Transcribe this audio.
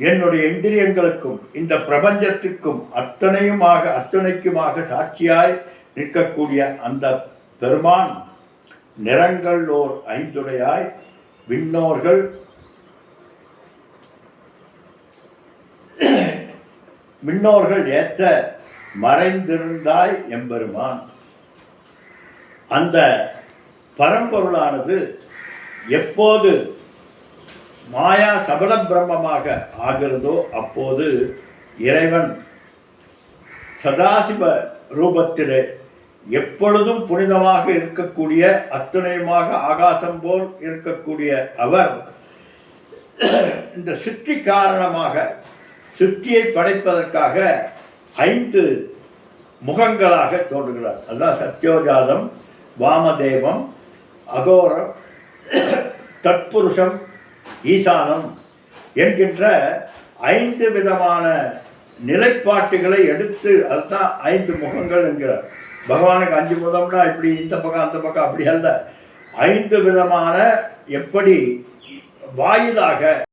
என்னுடைய இந்திரியங்களுக்கும் இந்த பிரபஞ்சத்திற்கும் அத்தனைக்குமாக சாட்சியாய் நிற்கக்கூடிய அந்த பெருமான் நிறங்கள் ஓர் ஐந்துடையாய் விண்ணோர்கள் ஏற்ற மறைந்திருந்தாய் எம்பெருமான். அந்த பரம்பொருளானது எப்போது மாயா சபல பிரம்மமாக ஆகிறதோ அப்போது இறைவன் சதாசிவ ரூபத்திலே எப்பொழுதும் புனிதமாக இருக்கக்கூடிய அத்துணையுமாக ஆகாசம் போல் இருக்கக்கூடிய அவர் இந்த சிருஷ்டி காரணமாக சிருஷ்டியை படைப்பதற்காக 5 முகங்களாக தோன்றுகிறார். அதுதான் சத்யோஜாதம், வாமதேவம், அகோரம், தத்புருஷம், ஈசானம் என்கின்ற 5 விதமான நிலைப்பாட்டுகளை எடுத்து அதுதான் 5 முகங்கள் என்கிறார். பகவானுக்கு 5 முகம்னா இப்படி இந்த பக்கம் அந்த பக்கம் அப்படி அல்ல. 5 விதமான எப்படி வாயிலாக